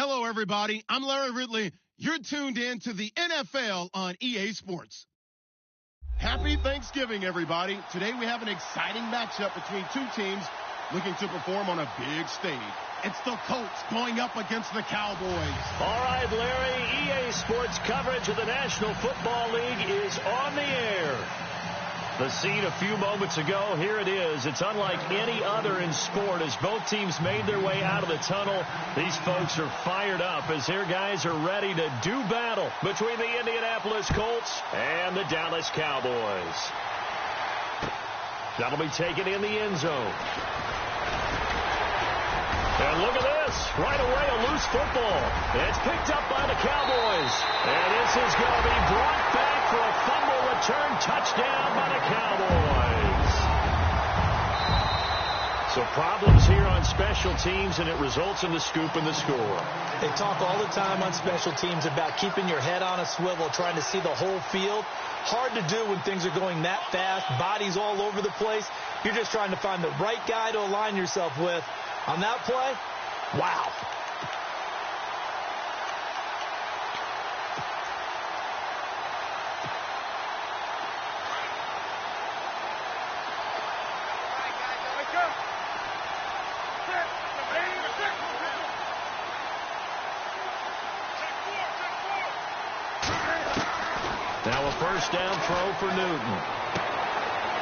Hello, everybody. I'm Larry Ridley. You're tuned in to the NFL on EA Sports. Happy Thanksgiving, everybody. Today we have an exciting matchup between two teams looking to perform on a big stage. It's the Colts going up against the Cowboys. All right, Larry, EA Sports coverage of the National Football League is on the air. The scene a few moments ago, here it is. It's unlike any other in sport as both teams made their way out of the tunnel. These folks are fired up as their guys are ready to do battle between the Indianapolis Colts and the Dallas Cowboys. That'll be taken in the end zone. And look at this. Right away, a loose football. It's picked up by the Cowboys. And this is going to be brought back for a fumble return touchdown by the Cowboys. So problems here on special teams, and it results in the scoop and the score. They talk all the time on special teams about keeping your head on a swivel, trying to see the whole field. Hard to do when things are going that fast, bodies all over the place. You're just trying to find the right guy to align yourself with. On that play, wow. Now a first down throw for Newton.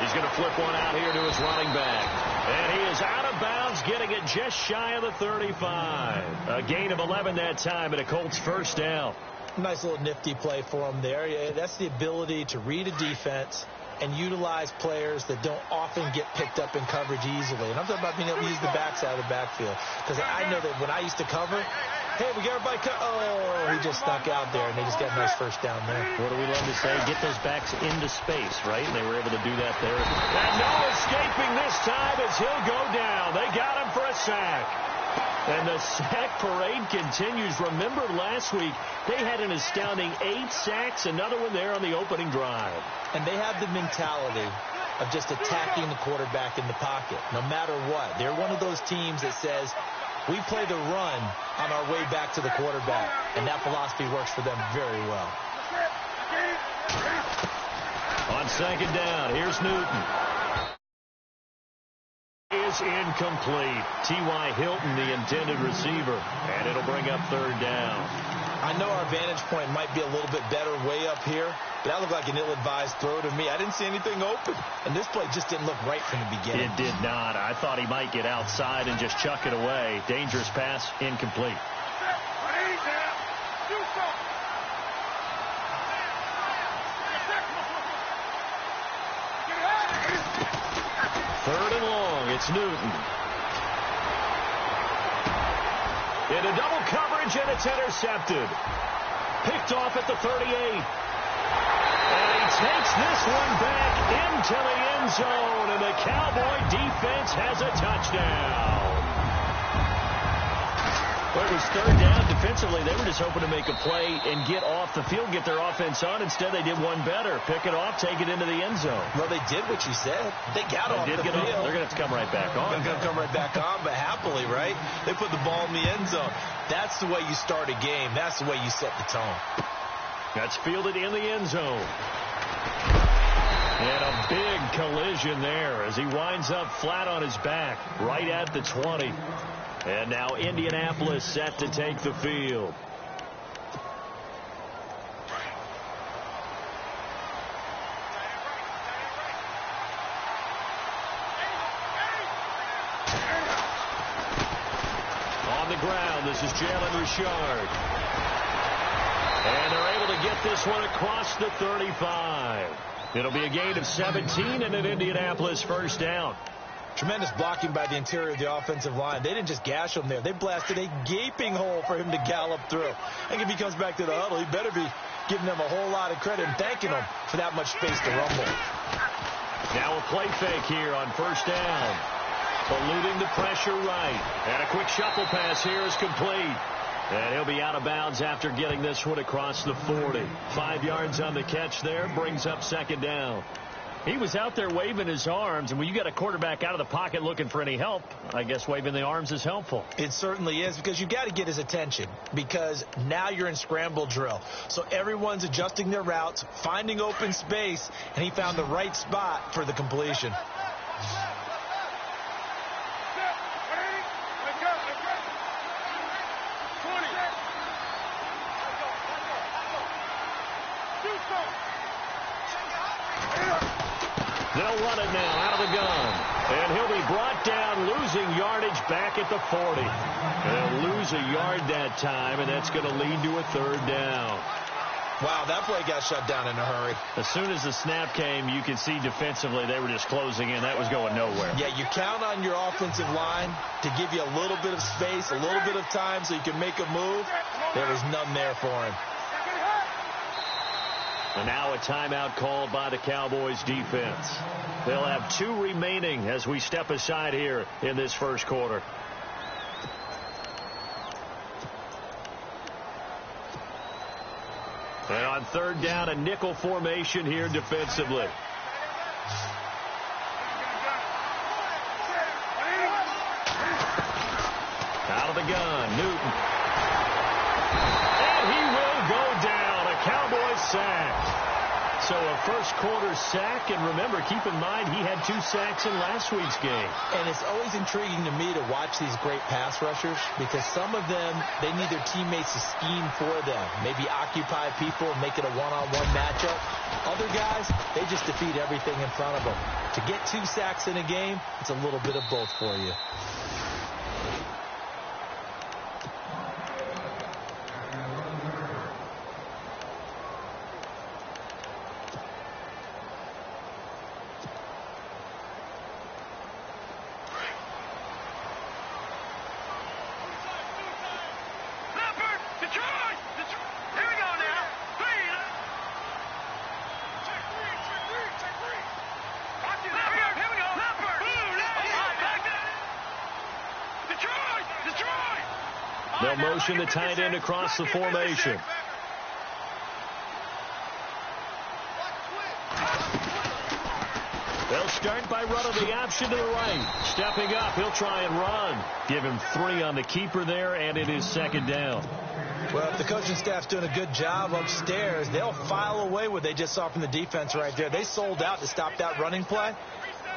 He's going to flip one out here to his running back. And he is out of bounds, getting it just shy of the 35. A gain of 11 that time, and a Colts first down. Nice little nifty play for him there. Yeah, that's the ability to read a defense and utilize players that don't often get picked up in coverage easily. And I'm talking about being able to use the backside of the backfield. Because I know that when I used to cover, hey, we got everybody oh, he just snuck out there, and they just got a nice first down there. What do we love to say? Get those backs into space, right? And they were able to do that there. And no escaping this time as he'll go down. They got him for a sack. And the sack parade continues. Remember last week, they had an astounding 8 sacks, another one there on the opening drive. And they have the mentality of just attacking the quarterback in the pocket, no matter what. They're one of those teams that says, we play the run on our way back to the quarterback, and that philosophy works for them very well. On second down, here's Newton. Is incomplete. T.Y. Hilton, the intended receiver, and it'll bring up third down. I know our vantage point might be a little bit better way up here, but that looked like an ill-advised throw to me. I didn't see anything open, and this play just didn't look right from the beginning. It did not. I thought he might get outside and just chuck it away. Dangerous pass, incomplete. Third and long, it's Newton. Into double coverage, and it's intercepted. Picked off at the 38. And he takes this one back into the end zone, and the Cowboy defense has a touchdown. Well, it was third down. Defensively, they were just hoping to make a play and get off the field, get their offense on. Instead, they did one better. Pick it off, take it into the end zone. Well, they did what you said. They got off the field. They're going to have to come right back on. They're going to come right back on, but happily, right? They put the ball in the end zone. That's the way you start a game. That's the way you set the tone. That's fielded in the end zone. And a big collision there as he winds up flat on his back right at the 20. And now Indianapolis set to take the field. On the ground, this is Jalen Richard. And they're able to get this one across the 35. It'll be a gain of 17 and an Indianapolis first down. Tremendous blocking by the interior of the offensive line. They didn't just gash him there. They blasted a gaping hole for him to gallop through. I think if he comes back to the huddle, he better be giving them a whole lot of credit and thanking them for that much space to rumble. Now a play fake here on first down. Eluding the pressure right. And a quick shuffle pass here is complete. And he'll be out of bounds after getting this one across the 40. 5 yards on the catch there, brings up second down. He was out there waving his arms, and when you got a quarterback out of the pocket looking for any help, I guess waving the arms is helpful. It certainly is, because you've got to get his attention, because now you're in scramble drill. So everyone's adjusting their routes, finding open space, and he found the right spot for the completion. They'll run it now out of the gun. And he'll be brought down, losing yardage back at the 40. They'll lose a yard that time, and that's going to lead to a third down. Wow, that play got shut down in a hurry. As soon as the snap came, you could see defensively they were just closing in. That was going nowhere. Yeah, you count on your offensive line to give you a little bit of space, a little bit of time so you can make a move. There was none there for him. And now a timeout called by the Cowboys defense. They'll have 2 remaining as we step aside here in this first quarter. And on third down, a nickel formation here defensively. Out of the gun, Newton. And he will go down. Cowboys sack. So a first quarter sack, and remember, keep in mind he had 2 sacks in last week's game. And it's always intriguing to me to watch these great pass rushers, because some of them, they need their teammates to scheme for them, maybe occupy people and make it a one-on-one matchup. Other guys, they just defeat everything in front of them. To get 2 sacks in a game, it's a little bit of both for you. They'll motion the tight end across the formation. They'll start by running the option to the right. Stepping up, he'll try and run. Give him 3 on the keeper there, and it is second down. Well, if the coaching staff's doing a good job upstairs, they'll file away what they just saw from the defense right there. They sold out to stop that running play.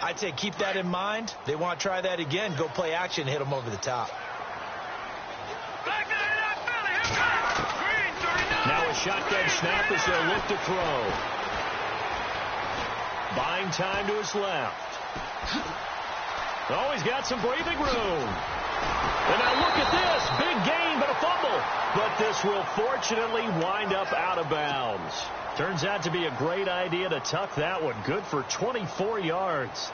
I'd say keep that in mind. They want to try that again. Go play action, hit them over the top. Now a shotgun snap as they'll look to throw. Buying time to his left. Oh, he's got some breathing room. And now look at this. Big gain, but a fumble. But this will fortunately wind up out of bounds. Turns out to be a great idea to tuck that one. Good for 24 yards.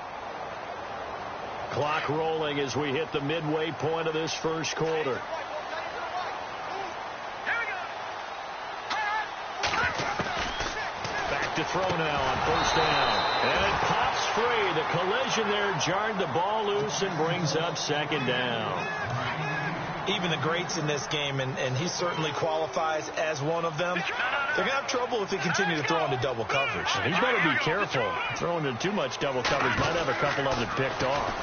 Clock rolling as we hit the midway point of this first quarter. To throw now on first down. And it pops free. The collision there jarred the ball loose and brings up second down. Even the greats in this game, and he certainly qualifies as one of them, they're going to have trouble if they continue to throw into double coverage. He's better be careful. Throwing into too much double coverage might have a couple of them picked off.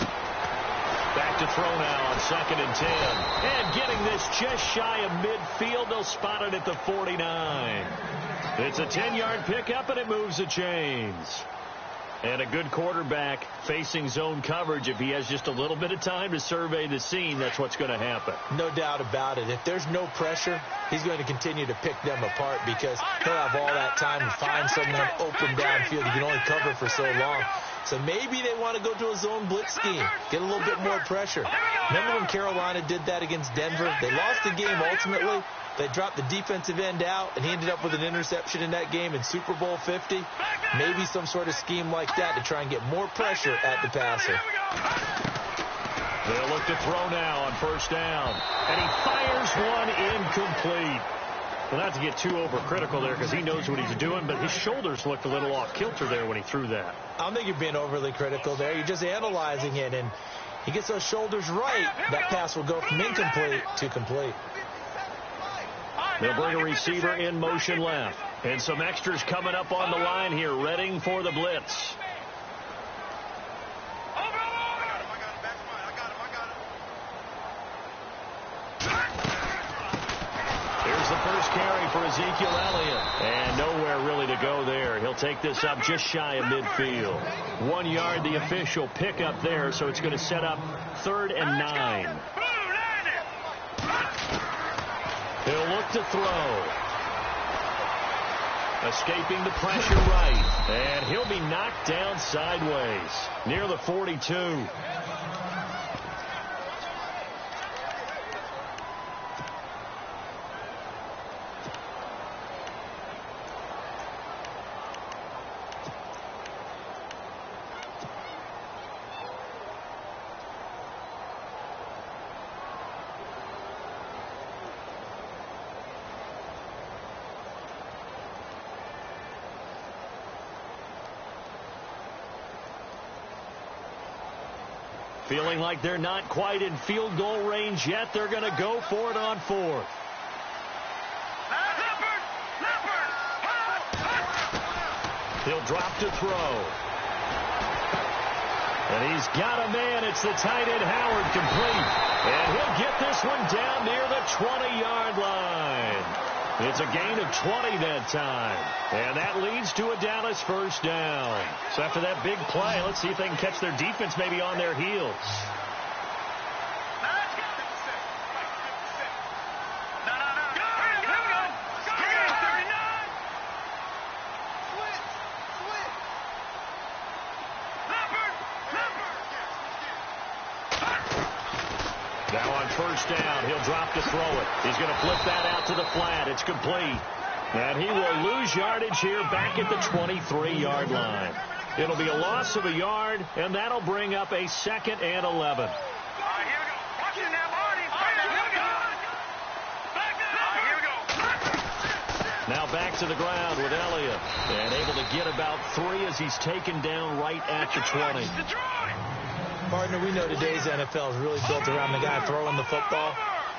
Back to throw now on 2nd and 10. And getting this just shy of midfield. They'll spot it at the 49. It's a 10-yard pickup, and it moves the chains. And a good quarterback facing zone coverage. If he has just a little bit of time to survey the scene, that's what's going to happen. No doubt about it. If there's no pressure, he's going to continue to pick them apart, because he'll have all that time to find someone open downfield. He can only cover for so long. So maybe they want to go to a zone blitz scheme, get a little bit more pressure. Remember when Carolina did that against Denver? They lost the game ultimately. They dropped the defensive end out, and he ended up with an interception in that game in Super Bowl 50. Maybe some sort of scheme like that to try and get more pressure at the passer. They'll look to throw now on first down. And he fires one incomplete. Well, not to get too overcritical there, because he knows what he's doing, but his shoulders looked a little off kilter there when he threw that. I don't think you're being overly critical there. You're just analyzing it, and he gets those shoulders right. That pass will go from incomplete to complete. They'll bring a receiver in motion left. And some extras coming up on the line here, readying for the blitz. Ezekiel Elliott. And nowhere really to go there. He'll take this up just shy of midfield. 1 yard, the official pickup there, so it's going to set up 3rd and 9. He'll look to throw. Escaping the pressure right. And he'll be knocked down sideways near the 42. Feeling like they're not quite in field goal range yet. They're going to go for it on 4th. He'll drop to throw. And he's got a man. It's the tight end Howard, complete. And he'll get this one down near the 20-yard line. It's a gain of 20 that time. And that leads to a Dallas first down. So after that big play, let's see if they can catch their defense maybe on their heels. Now on first down, he'll drop to throw it. He's going to flip that out to the flat. It's complete. And he will lose yardage here back at the 23-yard line. It'll be a loss of a yard, and that'll bring up a 2nd and 11. Now back to the ground with Elliott. And able to get about 3 as he's taken down right at the 20. Partner, we know today's NFL is really built around the guy throwing the football.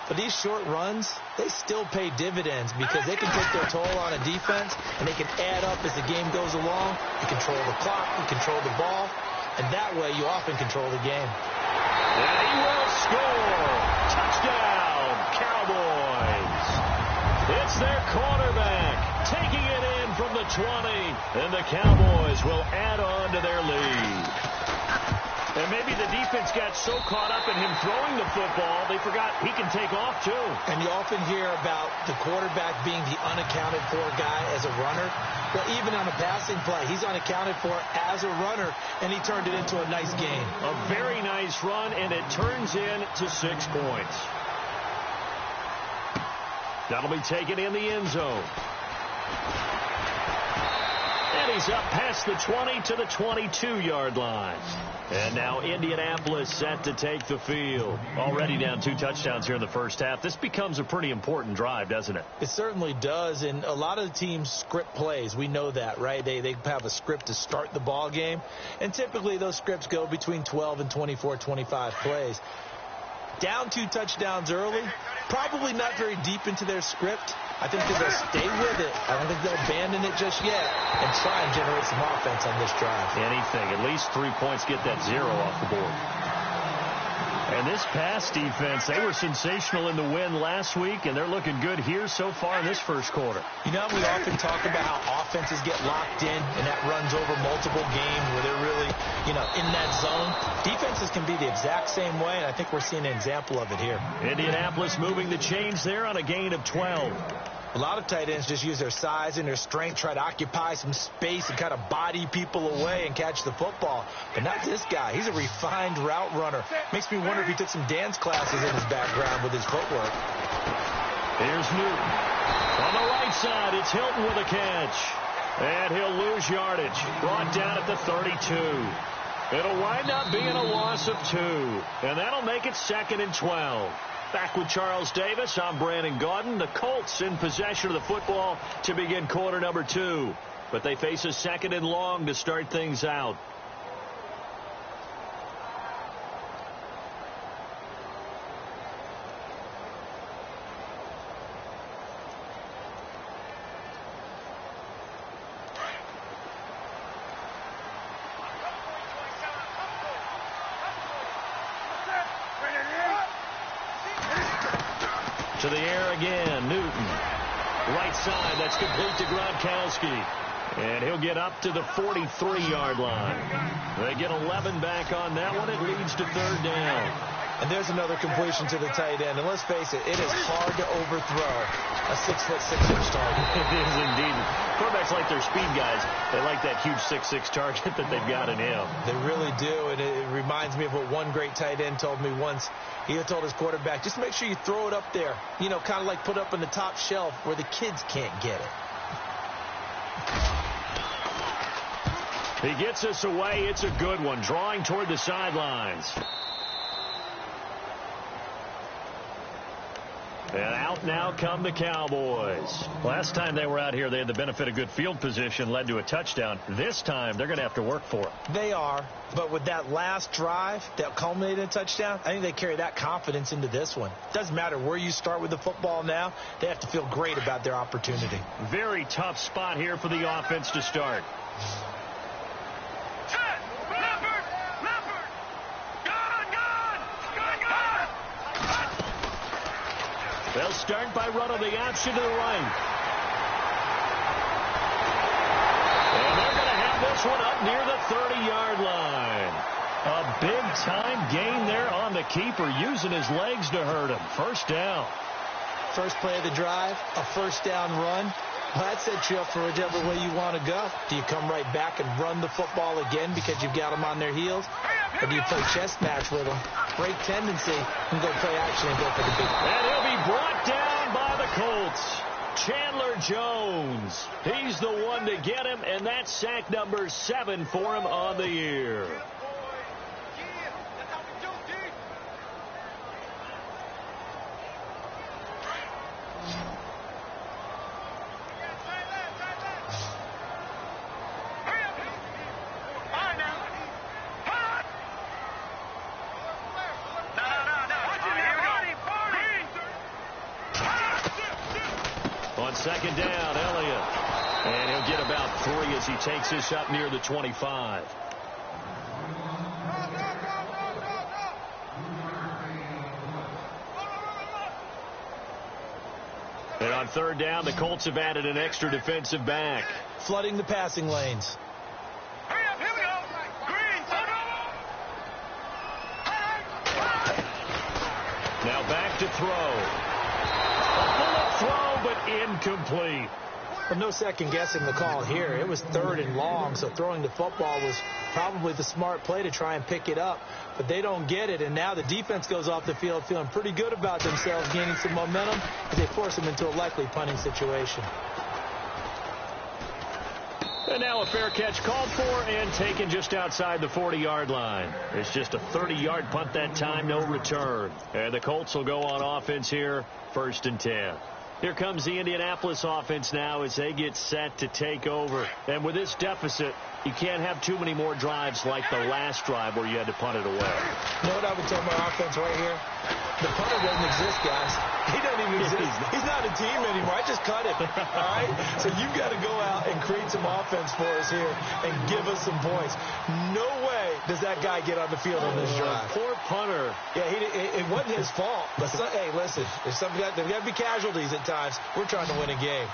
But these short runs, they still pay dividends because they can take their toll on a defense, and they can add up as the game goes along. You control the clock, you control the ball, and that way you often control the game. And he will score. Touchdown, Cowboys. It's their quarterback taking it in from the 20, and the Cowboys will add on to their lead. And maybe the defense got so caught up in him throwing the football, they forgot he can take off, too. And you often hear about the quarterback being the unaccounted for guy as a runner. Well, even on a passing play, he's unaccounted for as a runner, and he turned it into a nice game. A very nice run, and it turns into 6 points. That'll be taken in the end zone. And he's up past the 20 to the 22-yard line. And now Indianapolis set to take the field. Already down 2 touchdowns here in the first half. This becomes a pretty important drive, doesn't it? It certainly does. And a lot of the teams script plays. We know that, right? They have a script to start the ball game. And typically those scripts go between 12 and 24, 25 plays. Down 2 touchdowns early, probably not very deep into their script. I think that they'll stay with it. I don't think they'll abandon it just yet and try and generate some offense on this drive. Anything. At least 3 points, get that 0 off the board. And this pass defense, they were sensational in the win last week, and they're looking good here so far in this first quarter. You know, we often talk about how offenses get locked in, and that runs over multiple games where they're really, in that zone. Defenses can be the exact same way, and I think we're seeing an example of it here. Indianapolis moving the chains there on a gain of 12. A lot of tight ends just use their size and their strength, try to occupy some space and kind of body people away and catch the football. But not this guy. He's a refined route runner. Makes me wonder if he took some dance classes in his background with his footwork. Here's Newton. On the right side, it's Hilton with a catch. And he'll lose yardage. Brought down at the 32. It'll wind up being a loss of 2. And that'll make it 2nd and 12. Back with Charles Davis, I'm Brandon Gaudin. The Colts in possession of the football to begin quarter number 2. But they face a 2nd and long to start things out. To the air again, Newton. Right side, that's complete to Gronkowski. And he'll get up to the 43-yard line. They get 11 back on that one. It leads to third down. And there's another completion to the tight end. And let's face it, it is hard to overthrow a 6'6" target. It is indeed. Quarterbacks like their speed guys. They like that huge 6'6" target that they've got in him. They really do. And it reminds me of what one great tight end told me once. He told his quarterback, just make sure you throw it up there. You know, kind of like put up on the top shelf where the kids can't get it. He gets us away. It's a good one. Drawing toward the sidelines. And out now come the Cowboys. Last time they were out here, they had the benefit of good field position, led to a touchdown. This time, they're going to have to work for it. They are. But with that last drive that culminated in a touchdown, I think they carry that confidence into this one. Doesn't matter where you start with the football now. They have to feel great about their opportunity. Very tough spot here for the offense to start. They'll start by running the option to the right. And they're going to have this one up near the 30-yard line. A big-time gain there on the keeper, using his legs to hurt him. First down. First play of the drive, a first down run. Well, that sets you up for whichever way you want to go. Do you come right back and run the football again because you've got them on their heels? Or do you play chess match with them, break tendency, and go play action and go for the big play? And he'll be brought down by the Colts. Chandler Jones. He's the one to get him, and that's sack number 7 for him on the year. Second down, Elliott. And he'll get about 3 as he takes this up near the 25. And on third down, the Colts have added an extra defensive back. Flooding the passing lanes. Now back to throw. Throw, but incomplete. But no second guessing the call here. It was third and long, so throwing the football was probably the smart play to try and pick it up. But they don't get it, and now the defense goes off the field feeling pretty good about themselves, gaining some momentum as they force them into a likely punting situation. And now a fair catch called for and taken just outside the 40-yard line. It's just a 30-yard punt that time, no return. And the Colts will go on offense here, 1st and 10. Here comes the Indianapolis offense now as they get set to take over. And with this deficit, you can't have too many more drives like the last drive where you had to punt it away. You know what I would tell my offense right here? The punter doesn't exist, guys. He doesn't even exist. He's not a team anymore. I just cut him. All right? So you've got to go out and create some offense for us here and give us some points. No way does that guy get on the field on this drive. Poor punter. Yeah, it wasn't his fault. But hey, listen, there's got to be casualties at times. We're trying to win a game.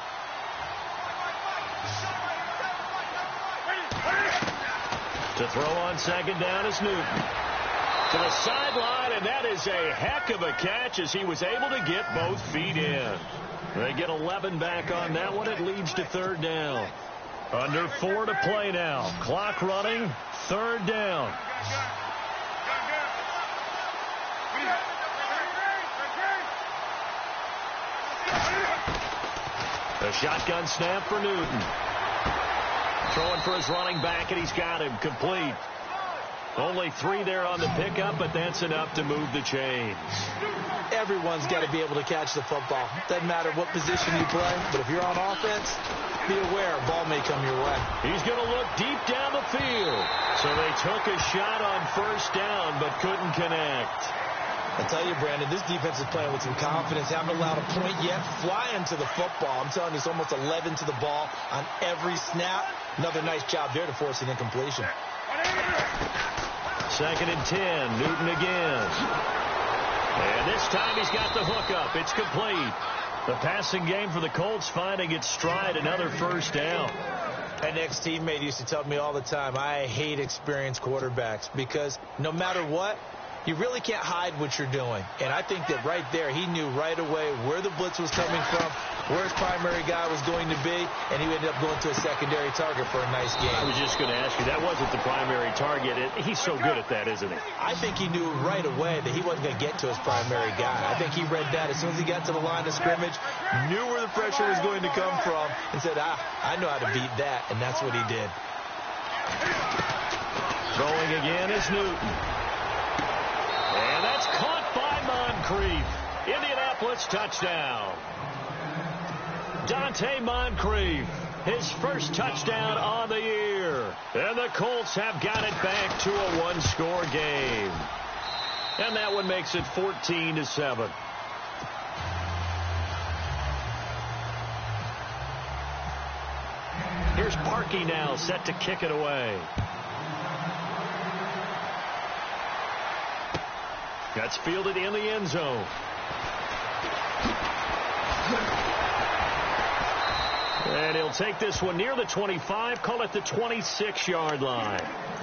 To throw on second down is Newton. To the sideline, and that is a heck of a catch as he was able to get both feet in. They get 11 back on that one. It leads to third down. Under 4 to play now. Clock running. Third down. A shotgun snap for Newton. Throwing for his running back, and he's got him complete. Only 3 there on the pickup, but that's enough to move the chains. Everyone's got to be able to catch the football. Doesn't matter what position you play, but if you're on offense, be aware a ball may come your way. He's going to look deep down the field. So they took a shot on first down, but couldn't connect. I tell you, Brandon, this defense is playing with some confidence. Haven't allowed a point yet. Flying to the football. I'm telling you, it's almost 11 to the ball on every snap. Another nice job there to force an incompletion. Second and 10. Newton again. And this time he's got the hook up. It's complete. The passing game for the Colts finding its stride, another first down. An ex-teammate used to tell me all the time, I hate experienced quarterbacks because no matter what, you really can't hide what you're doing. And I think that right there, he knew right away where the blitz was coming from, where his primary guy was going to be, and he ended up going to a secondary target for a nice game. I was just going to ask you, that wasn't the primary target. He's so good at that, isn't he? I think he knew right away that he wasn't going to get to his primary guy. I think he read that as soon as he got to the line of scrimmage, knew where the pressure was going to come from, and said, I know how to beat that, and that's what he did. Throwing again is Newton. And that's caught by Moncrief. Indianapolis touchdown. Dante Moncrief, his first touchdown on the year. And the Colts have got it back to a one-score game. And that one makes it 14-7. Here's Parkey now set to kick it away. That's fielded in the end zone. And he'll take this one near the 25, call it the 26-yard line.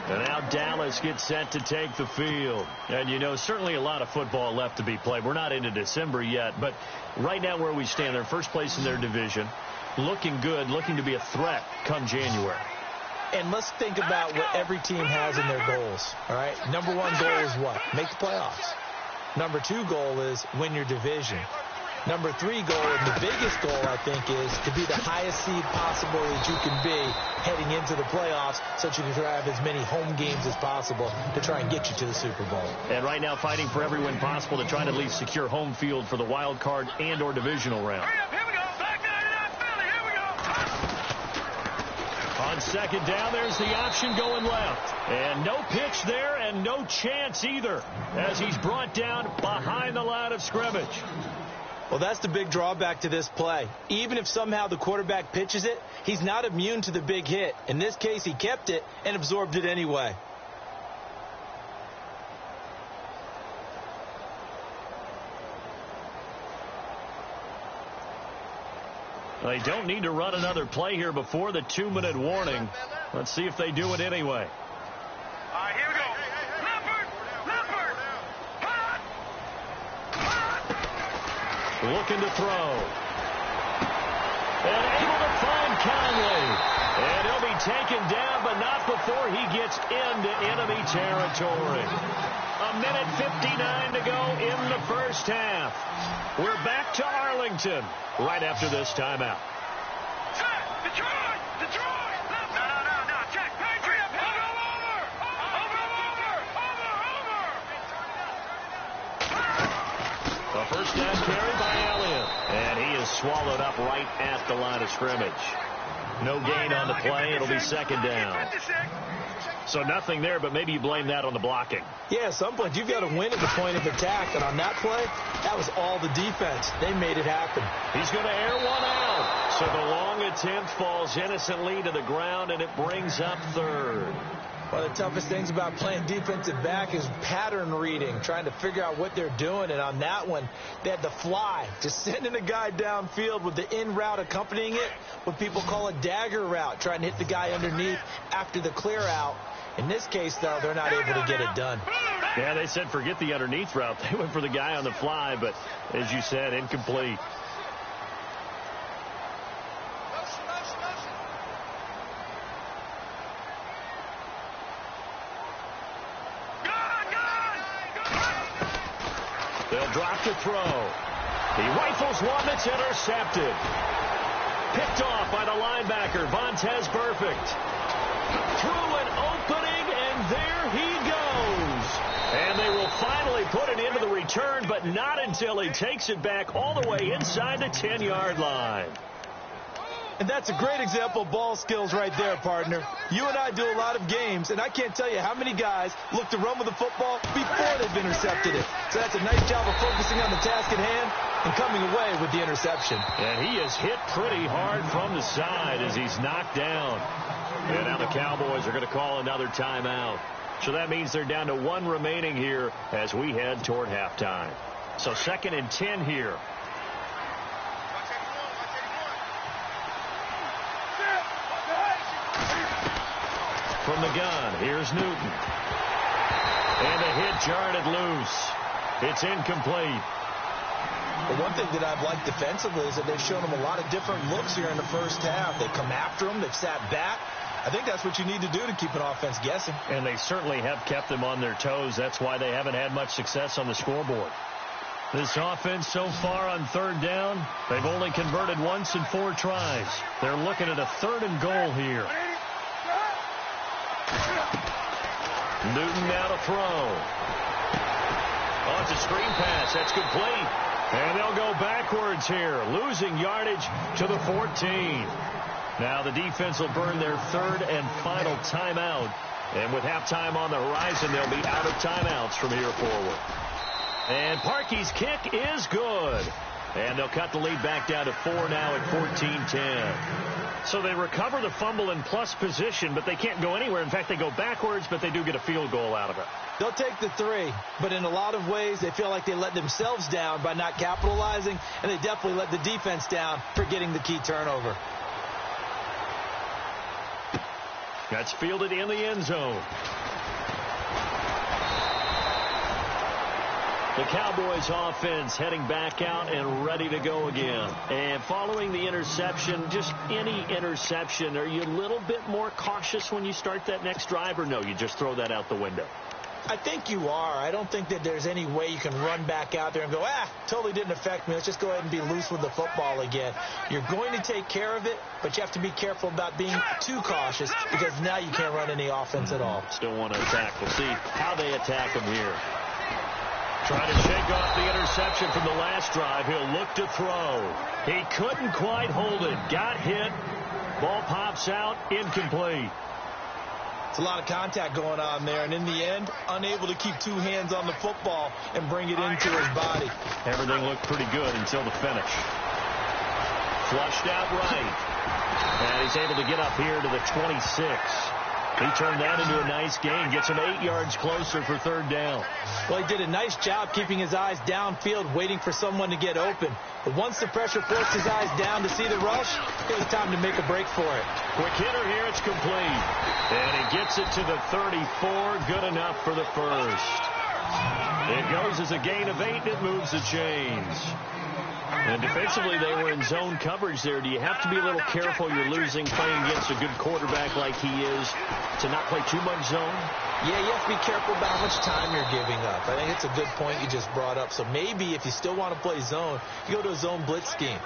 And now Dallas gets set to take the field. And, you know, certainly a lot of football left to be played. We're not into December yet, but right now where we stand, they're first place in their division, looking good, looking to be a threat come January. And let's think about what every team has in their goals, all right? Number one goal is what? Make the playoffs. Number two goal is win your division. Number three goal, and the biggest goal, I think, is to be the highest seed possible that you can be heading into the playoffs so that you can have as many home games as possible to try and get you to the Super Bowl. And right now fighting for every win possible to try to at least secure home field for the wild card and or divisional round. On second down, there's the option going left. And no pitch there and no chance either as he's brought down behind the line of scrimmage. Well, that's the big drawback to this play. Even if somehow the quarterback pitches it, he's not immune to the big hit. In this case, he kept it and absorbed it anyway. They don't need to run another play here before the 2-minute warning. Let's see if they do it anyway. All right, here we go. Looking to throw. And able to find Conley. And he'll be taken down, but not before he gets into enemy territory. 1:59 to go in the first half. We're back to Arlington right after this timeout. Detroit! Detroit! No. Check. Patriot. Over. A first down carry by Elliott. And he is swallowed up right at the line of scrimmage. No gain on the play. It'll be second down. So nothing there, but maybe you blame that on the blocking. Yeah, at some point you've got to win at the point of attack. And on that play, that was all the defense. They made it happen. He's going to air one out. So the long attempt falls innocently to the ground, and it brings up third. One of the toughest things about playing defensive back is pattern reading, trying to figure out what they're doing. And on that one, they had the fly, just sending a guy downfield with the in route accompanying it, what people call a dagger route, trying to hit the guy underneath after the clear out. In this case, though, they're not able to get it done. Yeah, they said forget the underneath route. They went for the guy on the fly, but as you said, incomplete. They'll drop to throw. He rifles one that's intercepted. Picked off by the linebacker, Vontaze Burfict. Through an opening, and there he goes. And they will finally put it into the return, but not until he takes it back all the way inside the 10-yard line. And that's a great example of ball skills right there, partner. You and I do a lot of games, and I can't tell you how many guys look to run with the football before they've intercepted it. So that's a nice job of focusing on the task at hand and coming away with the interception. And he is hit pretty hard from the side as he's knocked down. And now the Cowboys are going to call another timeout. So that means they're down to one remaining here as we head toward halftime. So 2nd and 10 here. from the gun. Here's Newton. And a hit jarred it loose. It's incomplete. But one thing that I've liked defensively is that they've shown them a lot of different looks here in the first half. They come after them. They've sat back. I think that's what you need to do to keep an offense guessing. And they certainly have kept them on their toes. That's why they haven't had much success on the scoreboard. This offense so far on third down, they've only converted once in 4 tries. They're looking at a 3rd and goal here. Newton now to throw. Oh, it's a screen pass. That's complete. And they'll go backwards here, losing yardage to the 14. Now the defense will burn their 3rd and final timeout. And with halftime on the horizon, they'll be out of timeouts from here forward. And Parkey's kick is good. And they'll cut the lead back down to 4 now at 14-10. So they recover the fumble in plus position, but they can't go anywhere. In fact, they go backwards, but they do get a field goal out of it. They'll take the 3, but in a lot of ways, they feel like they let themselves down by not capitalizing, and they definitely let the defense down for getting the key turnover. That's fielded in the end zone. The Cowboys offense heading back out and ready to go again. And following the interception, just any interception, are you a little bit more cautious when you start that next drive, or no, you just throw that out the window? I think you are. I don't think that there's any way you can run back out there and go, totally didn't affect me. Let's just go ahead and be loose with the football again. You're going to take care of it, but you have to be careful about being too cautious because now you can't run any offense at all. Still want to attack. We'll see how they attack them here. Trying to shake off the interception from the last drive. He'll look to throw. He couldn't quite hold it. Got hit. Ball pops out. Incomplete. It's a lot of contact going on there, and in the end, unable to keep 2 hands on the football and bring it into his body. Everything looked pretty good until the finish. Flushed out right. And he's able to get up here to the 26. He turned that into a nice gain. Gets him 8 yards closer for 3rd down. Well, he did a nice job keeping his eyes downfield, waiting for someone to get open. But once the pressure forced his eyes down to see the rush, it was time to make a break for it. Quick hitter here. It's complete. And he gets it to the 34. Good enough for the first. It goes as a gain of 8. It moves the chains. And defensively, they were in zone coverage there. Do you have to be a little careful? You're losing playing against a good quarterback like he is to not play too much zone? Yeah, you have to be careful about how much time you're giving up. I think it's a good point you just brought up. So maybe if you still want to play zone, you go to a zone blitz scheme.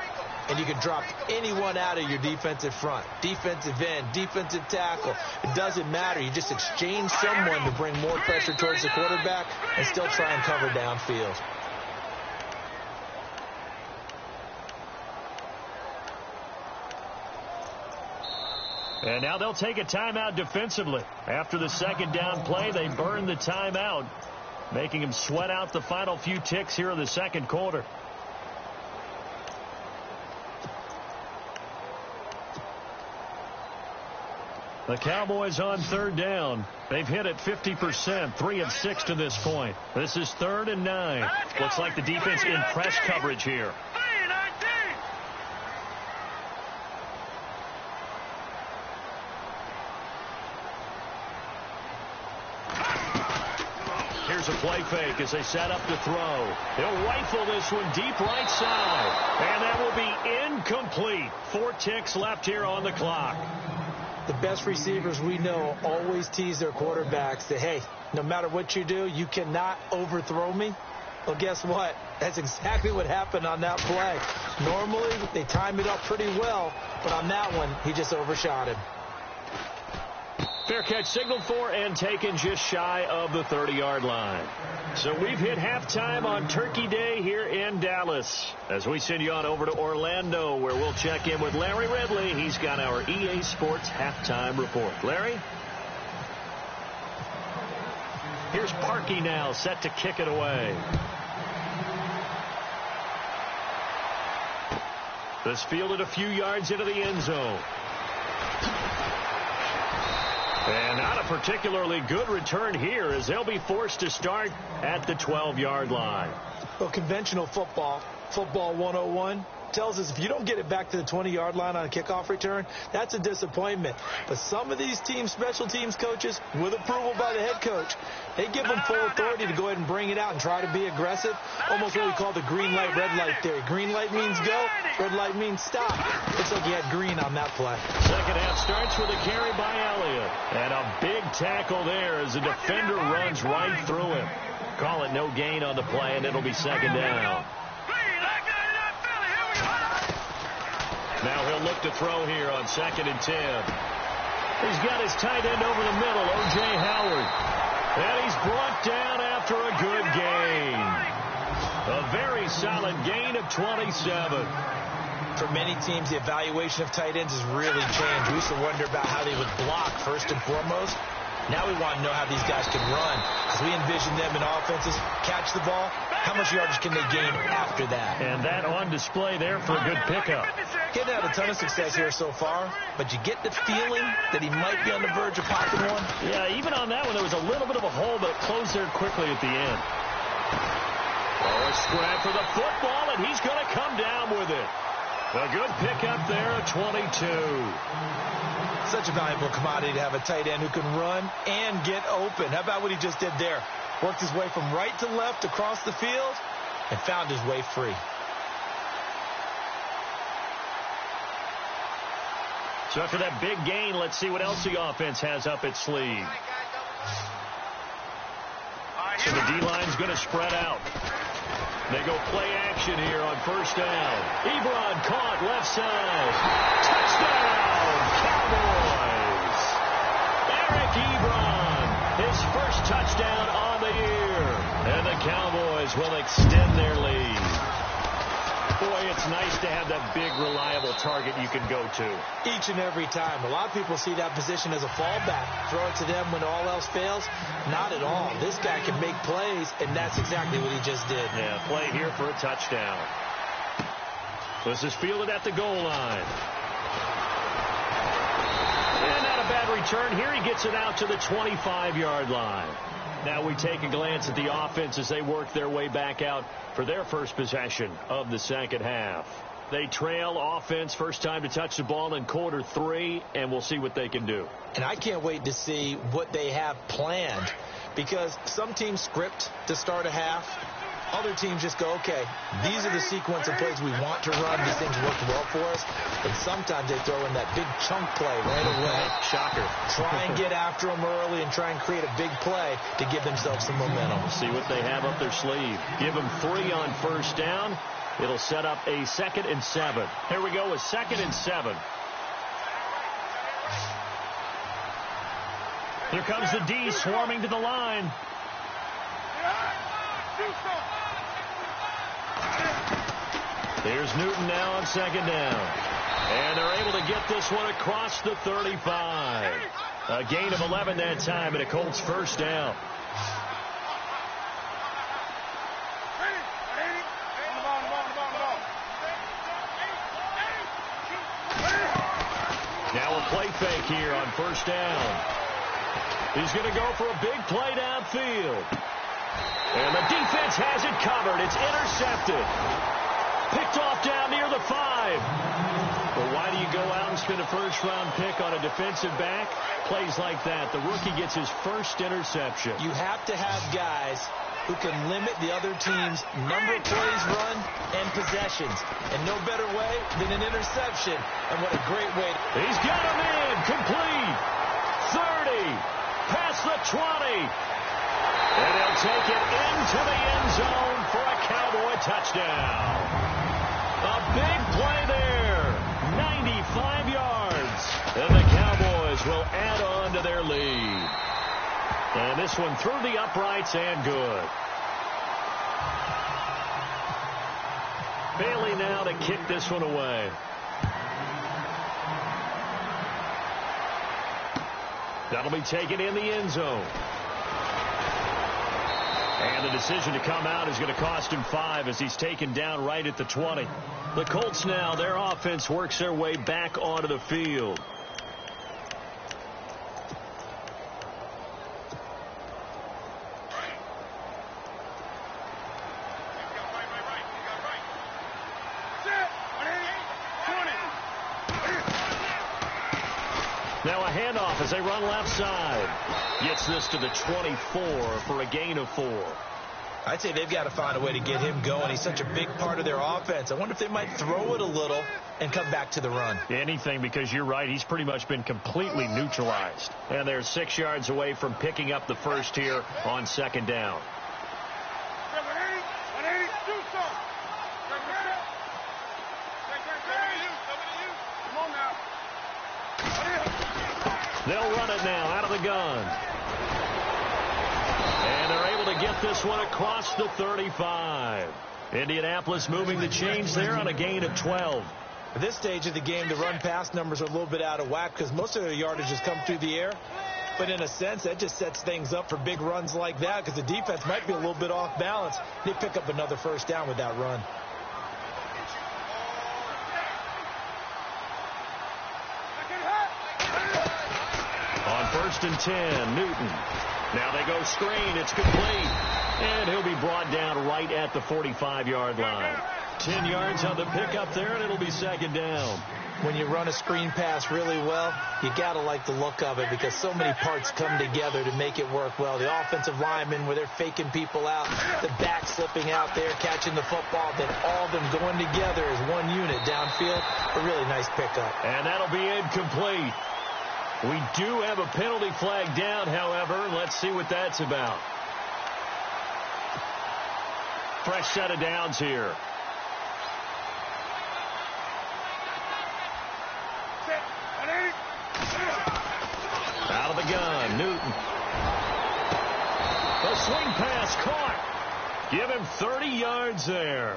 And you can drop anyone out of your defensive front, defensive end, defensive tackle. It doesn't matter. You just exchange someone to bring more pressure towards the quarterback and still try and cover downfield. And now they'll take a timeout defensively. After the 2nd down play, they burn the timeout, making them sweat out the final few ticks here in the 2nd quarter. The Cowboys on 3rd down. They've hit it 50%, 3 of 6 to this point. This is 3rd and 9. Looks like the defense in press coverage here. Here's a play fake as they set up to throw. He'll rifle this one deep right side. And that will be incomplete. 4 ticks left here on the clock. The best receivers we know always tease their quarterbacks that, hey, no matter what you do, you cannot overthrow me. Well, guess what? That's exactly what happened on that play. Normally, they time it up pretty well, but on that one, he just overshot him. Fair catch signaled for and taken just shy of the 30-yard line. So we've hit halftime on Turkey Day here in Dallas. As we send you on over to Orlando, where we'll check in with Larry Ridley. He's got our EA Sports halftime report. Larry? Here's Parkey now, set to kick it away. This fielded a few yards into the end zone. And not a particularly good return here as they'll be forced to start at the 12-yard line. Well, conventional football 101, tells us if you don't get it back to the 20-yard line on a kickoff return, that's a disappointment. But some of these special teams coaches, with approval by the head coach, they give them full authority to go ahead and bring it out and try to be aggressive. Almost what we call the green light, red light theory. Green light means go, red light means stop. Looks like he had green on that play. Second half starts with a carry by Elliott. And a big tackle there as the defender runs right through him. Call it no gain on the play, and it'll be second down. Now he'll look to throw here on 2nd and 10. He's got his tight end over the middle, O.J. Howard. And he's brought down after a good gain. A very solid gain of 27. For many teams, the evaluation of tight ends has really changed. We used to wonder about how they would block first and foremost. Now we want to know how these guys can run, because we envision them in offenses catch the ball. How much yardage can they gain after that? And that on display there for a good pickup. He hasn't had a ton of success here so far, but you get the feeling that he might be on the verge of popping one. Yeah, even on that one, there was a little bit of a hole, but it closed there quickly at the end. Oh, a scrap for the football, and he's going to come down with it. A good pickup there, 22. Such a valuable commodity to have a tight end who can run and get open. How about what he just did there? Worked his way from right to left across the field and found his way free. So after that big gain, let's see what else the offense has up its sleeve. So the D-line's going to spread out. They go play action here on first down. Ebron caught left side. Touchdown, Cowboys. Eric Ebron, his first touchdown on the year. And the Cowboys will extend their lead. Boy, it's nice to have that big, reliable target you can go to. Each and every time. A lot of people see that position as a fallback. Throw it to them when all else fails. Not at all. This guy can make plays, and that's exactly what he just did. Yeah, play here for a touchdown. This is fielded at the goal line. And not a bad return. Here he gets it out to the 25-yard line. Now we take a glance at the offense as they work their way back out for their first possession of the second half. They trail offense, first time to touch the ball in quarter 3, and we'll see what they can do. And I can't wait to see what they have planned, because some teams script to start a half. Other teams just go, okay, these are the sequence of plays we want to run. These things work well for us. And sometimes they throw in that big chunk play right away. Shocker. Try and get after them early and try and create a big play to give themselves some momentum. See what they have up their sleeve. Give them 3 on first down. It'll set up a 2nd and 7. Here we go with 2nd and 7. Here comes the D swarming to the line. Here's Newton now on 2nd down. And they're able to get this one across the 35. A gain of 11 that time and a Colts first down. Now a play fake here on first down. He's going to go for a big play downfield. And the defense has it covered. It's intercepted. Picked off down near the 5. Well, why do you go out and spend a first-round pick on a defensive back? Plays like that. The rookie gets his first interception. You have to have guys who can limit the other team's number of plays run and possessions. And no better way than an interception. And what a great way. He's got him in. Complete. 30. Past the 20. And he'll take it into the end zone for a Cowboy touchdown. A big play there. 95 yards. And the Cowboys will add on to their lead. And this one through the uprights and good. Bailey now to kick this one away. That'll be taken in the end zone. And the decision to come out is going to cost him 5 as he's taken down right at the 20. The Colts now, their offense works their way back onto the field. Now a handoff as they run left side. Gets this to the 24 for a gain of 4. I'd say they've got to find a way to get him going. He's such a big part of their offense. I wonder if they might throw it a little and come back to the run. Anything, because you're right. He's pretty much been completely neutralized. And they're 6 yards away from picking up the first here on 2nd down. They'll run it now out of the gun. And they're able to get this one across the 35. Indianapolis moving the chains there on a gain of 12. At this stage of the game, the run-pass numbers are a little bit out of whack because most of their yardage has come through the air. But in a sense, that just sets things up for big runs like that because the defense might be a little bit off balance. They pick up another first down with that run. On 1st and 10, Newton. Now they go screen. It's complete. And he'll be brought down right at the 45-yard line. 10 yards on the pickup there, and it'll be 2nd down. When you run a screen pass really well, you got to like the look of it because so many parts come together to make it work well. The offensive linemen, where they're faking people out, the back slipping out there, catching the football, then all of them going together as one unit downfield. A really nice pickup. And that'll be incomplete. We do have a penalty flag down, however. Let's see what that's about. Fresh set of downs here. Out of the gun, Newton. A swing pass caught. Give him 30 yards there.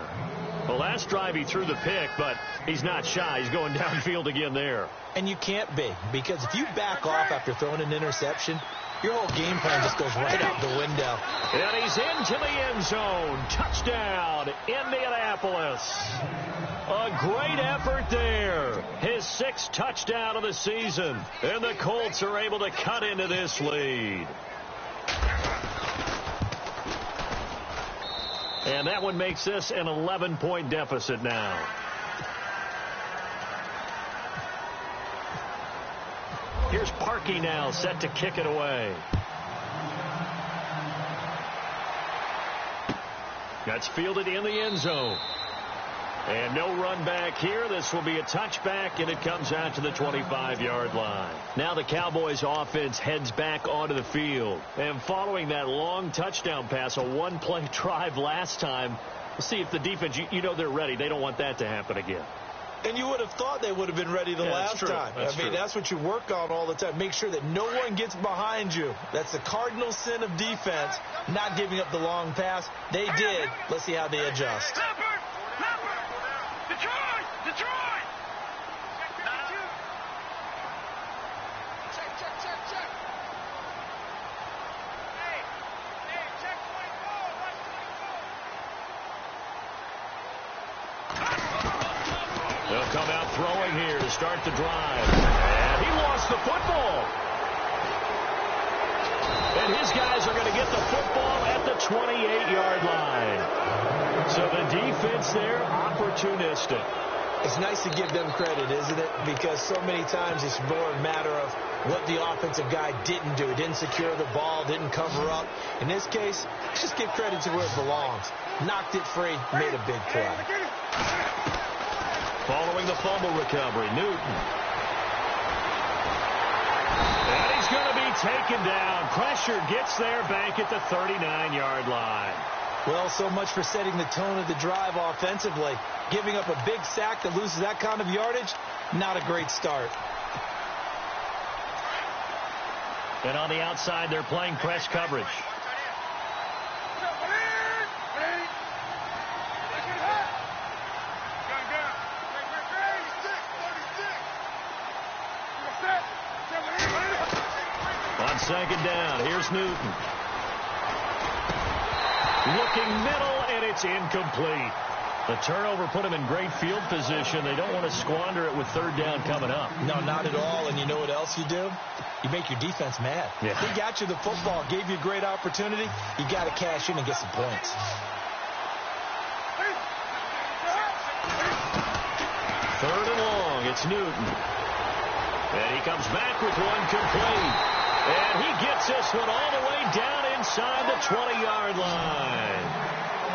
The last drive he threw the pick, but he's not shy. He's going downfield again there. And you can't be, because if you back off after throwing an interception, your whole game plan just goes right out the window. And he's into the end zone. Touchdown, Indianapolis. A great effort there. His 6th touchdown of the season. And the Colts are able to cut into this lead. And that one makes this an 11-point deficit now. Here's Parkey now, set to kick it away. That's fielded in the end zone. And no run back here. This will be a touchback, and it comes out to the 25-yard line. Now the Cowboys offense heads back onto the field. And following that long touchdown pass, a one-play drive last time, we'll see if the defense, you know they're ready. They don't want that to happen again. And you would have thought they would have been ready the last time. That's what you work on all the time. Make sure that no one gets behind you. That's the cardinal sin of defense, not giving up the long pass. They did. Let's see how they adjust. Detroit! Check. Hey, checkpoint, go! They'll come out throwing here to start the drive. And he lost the football. And his guys are going to get the football at the 28-yard line. So the defense there, opportunistic. It's nice to give them credit, isn't it? Because so many times it's more a matter of what the offensive guy didn't do. Didn't secure the ball, didn't cover up. In this case, let's just give credit to where it belongs. Knocked it free, made a big play. Following the fumble recovery, Newton. And he's going to be taken down. Pressure gets there back at the 39-yard line. Well, so much for setting the tone of the drive offensively. Giving up a big sack that loses that kind of yardage, not a great start. And on the outside, they're playing press coverage. On 2nd down, here's Newton. Looking middle, and it's incomplete. The turnover put him in great field position. They don't want to squander it with 3rd down coming up. No, not at all. And you know what else you do? You make your defense mad. Yeah. They got you the football, gave you a great opportunity. You got to cash in and get some points. 3rd and long. It's Newton. And he comes back with one complete. And he gets this one all the way down inside the 20-yard line.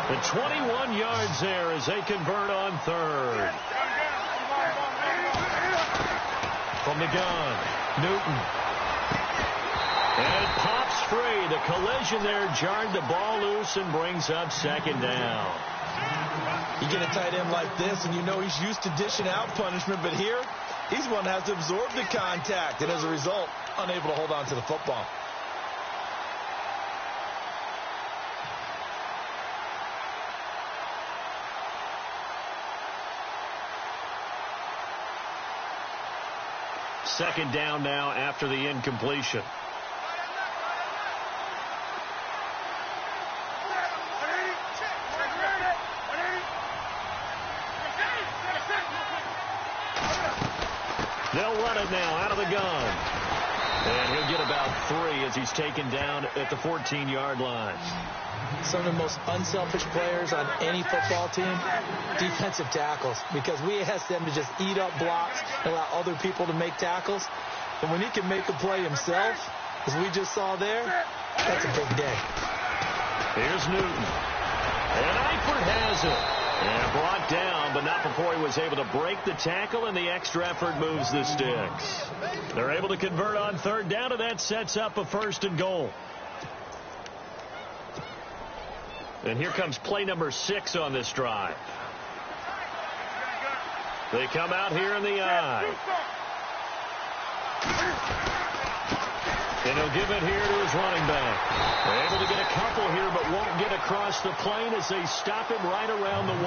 The 21 yards there as they convert on third. From the gun, Newton. And it pops free. The collision there jarred the ball loose and brings up second down. You get a tight end like this, and you know he's used to dishing out punishment, but here, he's one that has to absorb the contact, and as a result, unable to hold on to the football. Second down now after the incompletion. They'll run it now out of the gun. And he'll get about 3 as he's taken down at the 14-yard line. Some of the most unselfish players on any football team, defensive tackles, because we ask them to just eat up blocks and allow other people to make tackles. And when he can make a play himself, as we just saw there, that's a big day. Here's Newton. And Eifert has it. And brought down, but not before he was able to break the tackle, and the extra effort moves the sticks. They're able to convert on third down, and that sets up a 1st and goal. And here comes play number 6 on this drive. They come out here in the I. And he'll give it here to his running back. They're able to get a couple here, but won't get across the plane as they stop him right around the 1.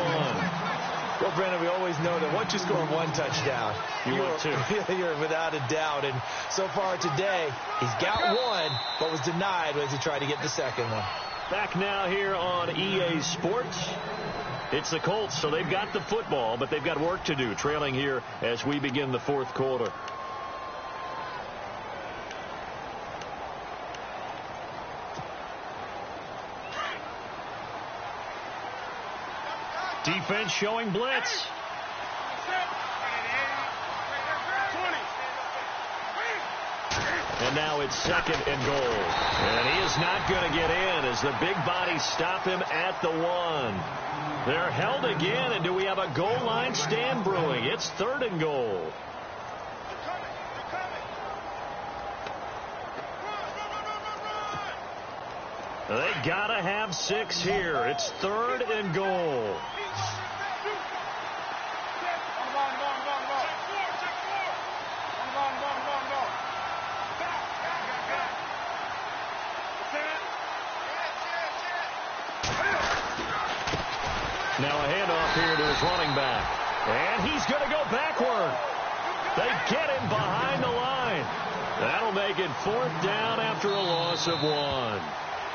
Well, Brandon, we always know that once you score 1 touchdown, you're without a doubt. And so far today, he's got 1, but was denied as he tried to get the second one. Back now here on EA Sports. It's the Colts, so they've got the football, but they've got work to do, trailing here as we begin the 4th quarter. Defense showing blitz. And now it's 2nd and goal. And he is not going to get in as the big bodies stop him at the 1. They're held again, and do we have a goal line stand brewing? It's 3rd and goal. They got to have 6 here. It's 3rd and goal. Now a handoff here to his running back. And he's going to go backward. They get him behind the line. That'll make it 4th down after a loss of 1.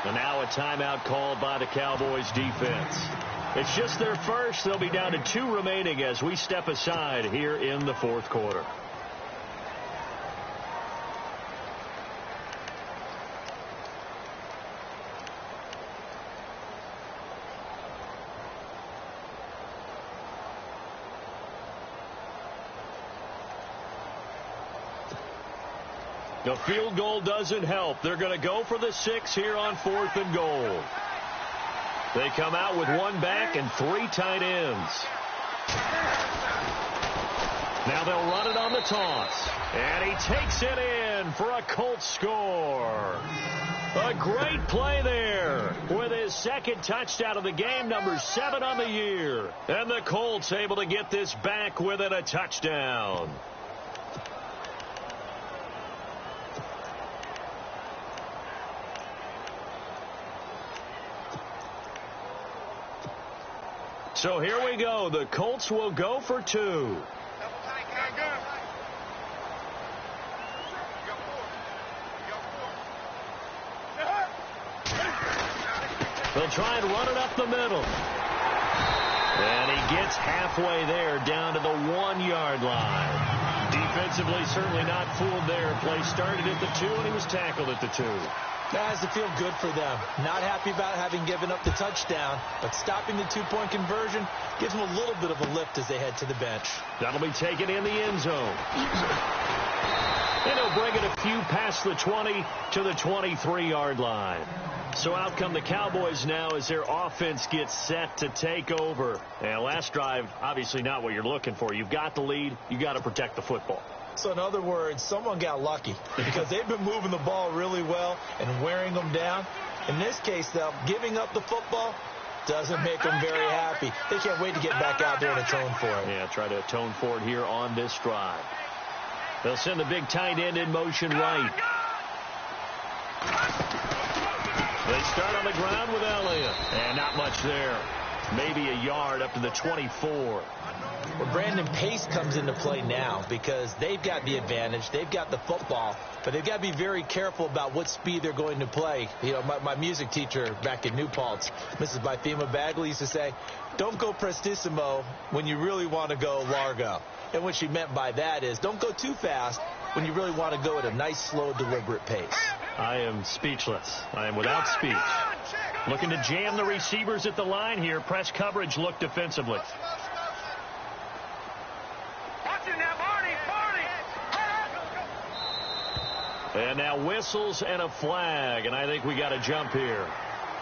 And now a timeout called by the Cowboys defense. It's just their first. They'll be down to 2 remaining as we step aside here in the 4th quarter. The field goal doesn't help. They're going to go for the 6 here on 4th and goal. They come out with 1 back and 3 tight ends. Now they'll run it on the toss. And he takes it in for a Colts score. A great play there with his 2nd touchdown of the game, number 7 on the year. And the Colts able to get this back within a touchdown. So here we go. The Colts will go for 2. They'll try and run it up the middle. And he gets halfway there down to the 1-yard line. Defensively, certainly not fooled there. Play started at the 2, and he was tackled at the 2. That has to feel good for them. Not happy about having given up the touchdown, but stopping the two-point conversion gives them a little bit of a lift as they head to the bench. That'll be taken in the end zone. And he'll bring it a few past the 20 to the 23-yard line. So out come the Cowboys now as their offense gets set to take over. And last drive, obviously not what you're looking for. You've got the lead. You got to protect the football. So in other words, someone got lucky because they've been moving the ball really well and wearing them down. In this case, though, giving up the football doesn't make them very happy. They can't wait to get back out there and atone for it. Yeah, try to atone for it here on this drive. They'll send the big tight end in motion right. They start on the ground with Elliott. And not much there. Maybe a yard up to the 24. Well, Brandon, pace comes into play now because they've got the advantage. They've got the football, but they've got to be very careful about what speed they're going to play. You know, my music teacher back in New Paltz, Mrs. Bythema Bagley, used to say, don't go prestissimo when you really want to go largo. And what she meant by that is don't go too fast when you really want to go at a nice, slow, deliberate pace. I am speechless. I am without speech. Looking to jam the receivers at the line here. Press coverage look defensively. And now whistles and a flag, and I think we got a jump here.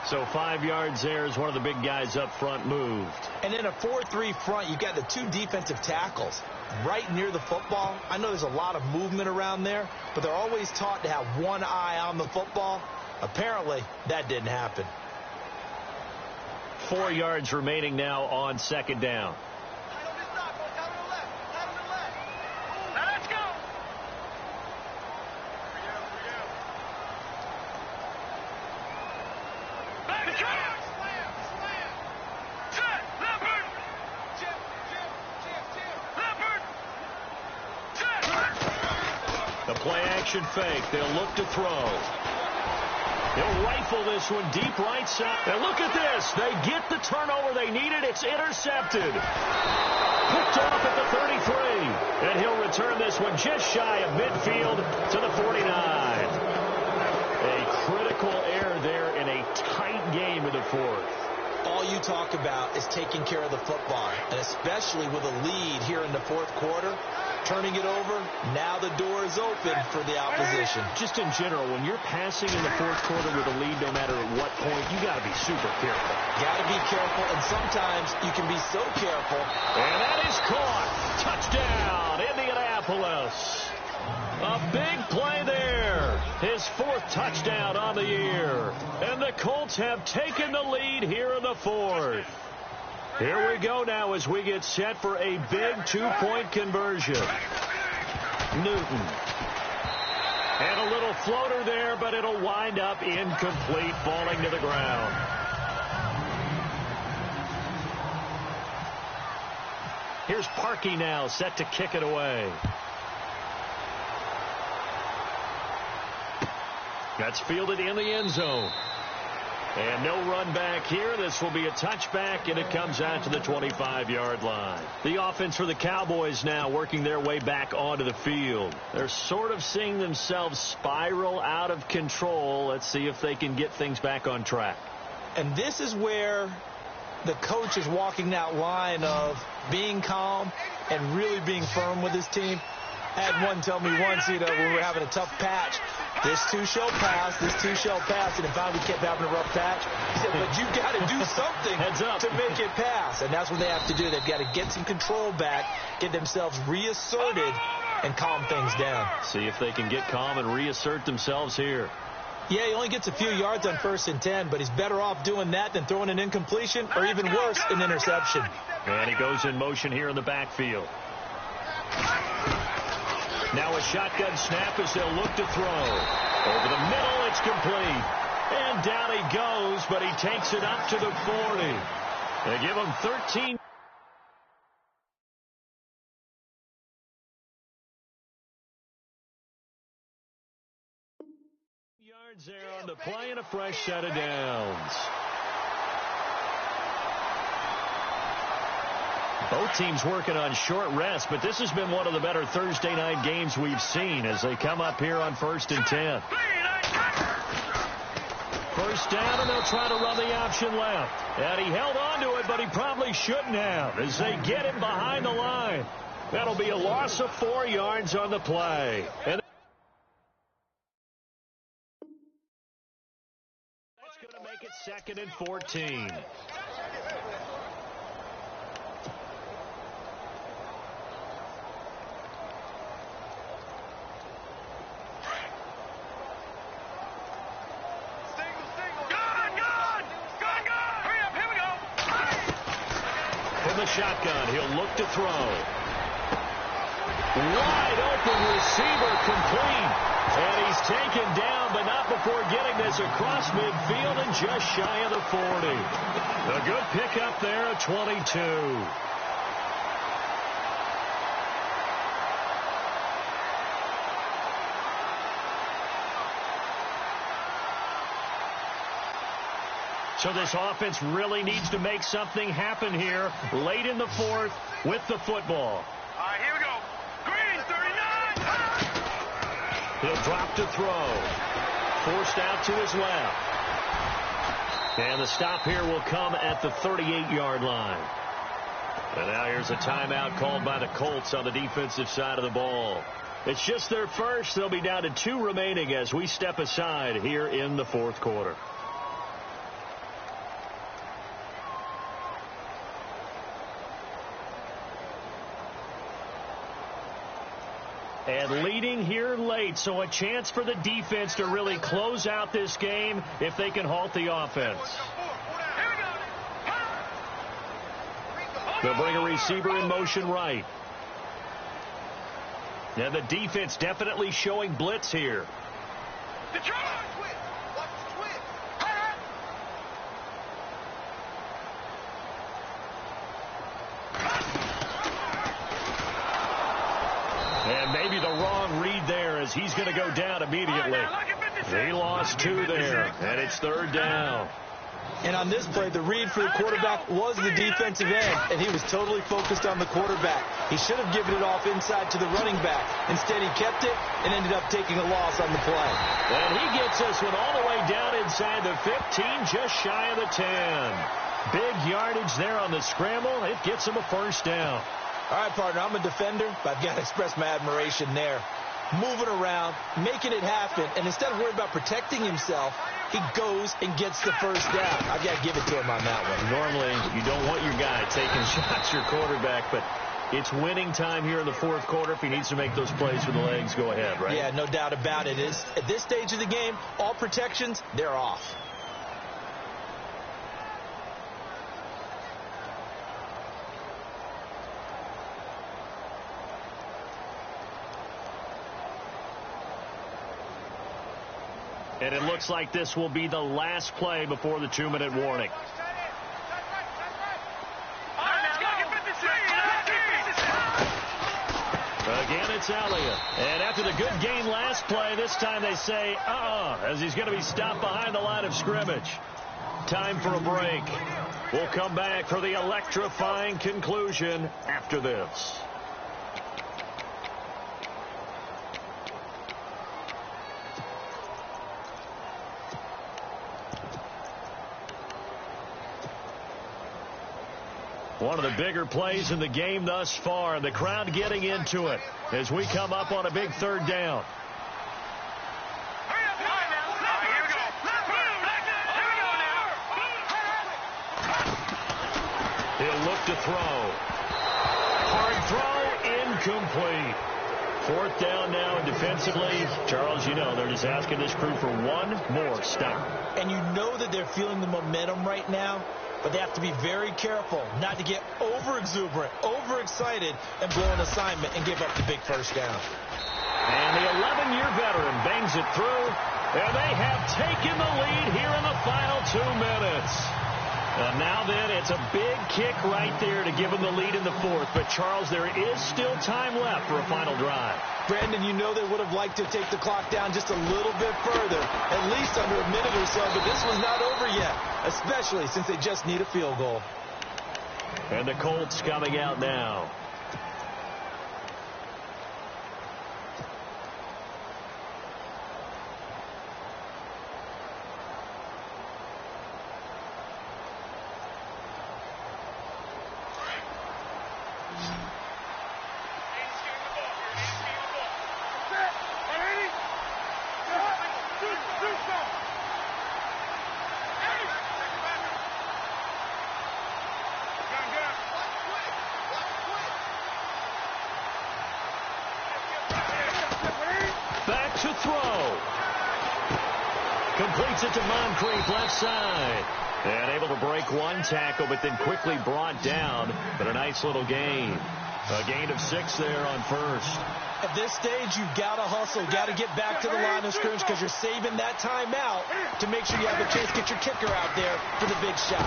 So 5 yards there as one of the big guys up front moved. And in a 4-3 front, you've got the two defensive tackles right near the football. I know there's a lot of movement around there, but they're always taught to have one eye on the football. Apparently, that didn't happen. 4 yards remaining now on second down. The play-action fake. They'll look to throw. He'll rifle this one deep right side. And look at this. They get the turnover they needed. It's intercepted. Picked off at the 33. And he'll return this one just shy of midfield to the 49. A critical error there in a tight game in the fourth. All you talk about is taking care of the football, and especially with a lead here in the fourth quarter, turning it over, now the door is open for the opposition. Just in general, when you're passing in the fourth quarter with a lead, no matter at what point, you got to be super careful. Got to be careful, and sometimes you can be so careful. And that is caught. Touchdown, Indianapolis. A big play there. His fourth touchdown on the year. And the Colts have taken the lead here in the fourth. Here we go now as we get set for a big two-point conversion. Newton. And a little floater there, but it'll wind up incomplete, falling to the ground. Here's Parkey now, set to kick it away. That's fielded in the end zone. And no run back here. This will be a touchback, and it comes out to the 25-yard line. The offense for the Cowboys now working their way back onto the field. They're sort of seeing themselves spiral out of control. Let's see if they can get things back on track. And this is where the coach is walking that line of being calm and really being firm with his team. I had one tell me once, when we were having a tough patch, this too shall pass, this too shall pass, and if we kept having a rough patch, he said, but you got to do something to make it pass. And that's what they have to do. They've got to get some control back, get themselves reasserted, and calm things down. See if they can get calm and reassert themselves here. Yeah, he only gets a few yards on 1st and 10, but he's better off doing that than throwing an incompletion, or even worse, an interception. And he goes in motion here in the backfield. Now a shotgun snap as they'll look to throw. Over the middle, it's complete. And down he goes, but he takes it up to the 40. They give him 13. Yards there on the play and a fresh set of downs. Both teams working on short rest, but this has been one of the better Thursday night games we've seen as they come up here on 1st and 10. first down, and they'll try to run the option left. And he held on to it, but he probably shouldn't have as they get him behind the line. That'll be a loss of 4 yards on the play. And that's going to make it 2nd and 14. The shotgun, he'll look to throw. Wide open receiver, complete. And he's taken down, but not before getting this across midfield and just shy of the 40. A good pickup there at 22. So this offense really needs to make something happen here late in the 4th with the football. All right, here we go. Green, 39. He'll drop to throw. Forced out to his left. And the stop here will come at the 38-yard line. And now here's a timeout called by the Colts on the defensive side of the ball. It's just their first. They'll be down to 2 remaining as we step aside here in the 4th quarter. And leading here late, so a chance for the defense to really close out this game if they can halt the offense. They'll bring a receiver in motion right. And the defense definitely showing blitz here. And maybe the wrong read there as he's going to go down immediately. He lost 2 there, and it's 3rd down. And on this play, the read for the quarterback was the defensive end, and he was totally focused on the quarterback. He should have given it off inside to the running back. Instead, he kept it and ended up taking a loss on the play. And he gets this one all the way down inside the 15, just shy of the 10. Big yardage there on the scramble. It gets him a first down. All right, partner, I'm a defender, but I've got to express my admiration there. Moving around, making it happen, and instead of worrying about protecting himself, he goes and gets the first down. I've got to give it to him on that one. Normally, you don't want your guy taking shots, your quarterback, but it's winning time here in the 4th quarter. If he needs to make those plays with the legs, go ahead, right? Yeah, no doubt about it. At this stage of the game, all protections, they're off. And it looks like this will be the last play before the 2-minute warning. Again, it's Elliott. And after the good gain last play, this time they say, as he's going to be stopped behind the line of scrimmage. Time for a break. We'll come back for the electrifying conclusion after this. One of the bigger plays in the game thus far, and the crowd getting into it as we come up on a big 3rd down. He'll look to throw. Hard throw, incomplete. 4th down now, and defensively, Charles, you know, they're just asking this crew for one more stop. And you know that they're feeling the momentum right now, but they have to be very careful not to get over-exuberant, over-excited, and blow an assignment and give up the big first down. And the 11-year veteran bangs it through, and they have taken the lead here in the final 2 minutes. And now then, it's a big kick right there to give them the lead in the 4th. But, Charles, there is still time left for a final drive. Brandon, you know they would have liked to take the clock down just a little bit further, at least under a minute or so, but this was not over yet, especially since they just need a field goal. And the Colts coming out now. Completes it to Moncrief, left side. And able to break one tackle, but then quickly brought down. But a nice little gain. A gain of 6 there on first. At this stage, you've got to hustle, got to get back to the line of scrimmage because you're saving that timeout to make sure you have a chance to get your kicker out there for the big shot.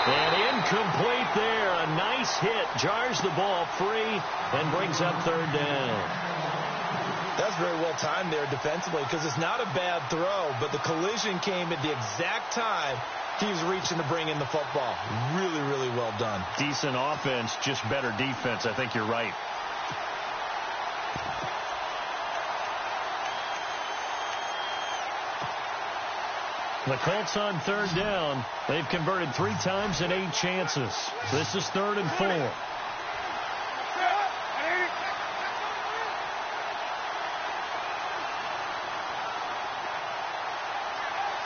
And incomplete there. A nice hit. Jars the ball free and brings up third down. That's very well timed there defensively because it's not a bad throw, but the collision came at the exact time he was reaching to bring in the football. Really, really well done. Decent offense, just better defense. I think you're right. The Colts on third down. They've converted 3 times in 8 chances. This is 3rd and 4.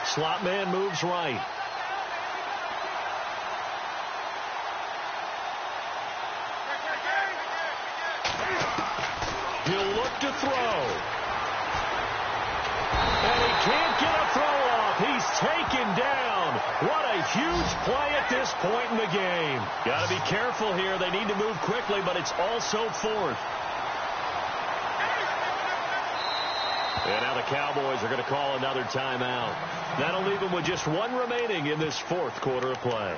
Slot man moves right. He'll look to throw. And he can't get a throw off. He's taken down. What a huge play at this point in the game. Got to be careful here. They need to move quickly, but it's also 4th. And now the Cowboys are going to call another timeout. That'll leave them with just 1 remaining in this 4th quarter of play.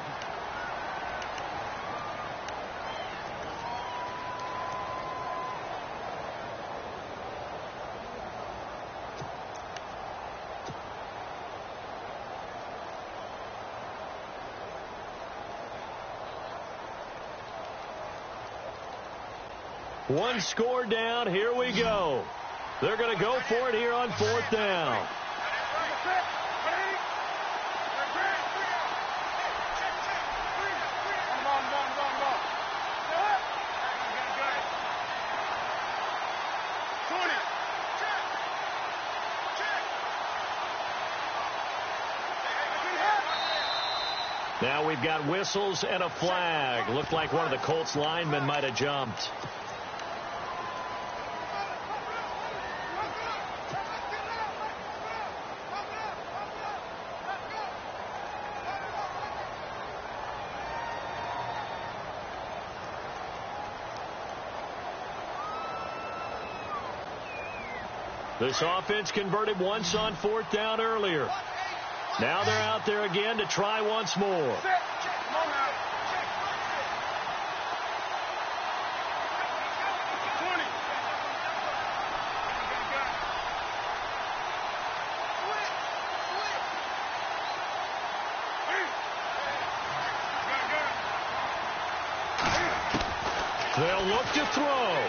One score down. Here we go. They're going to go for it here on 4th down. Now we've got whistles and a flag. Looked like one of the Colts linemen might have jumped. This offense converted once on 4th down earlier. Now they're out there again to try once more. They'll look to throw.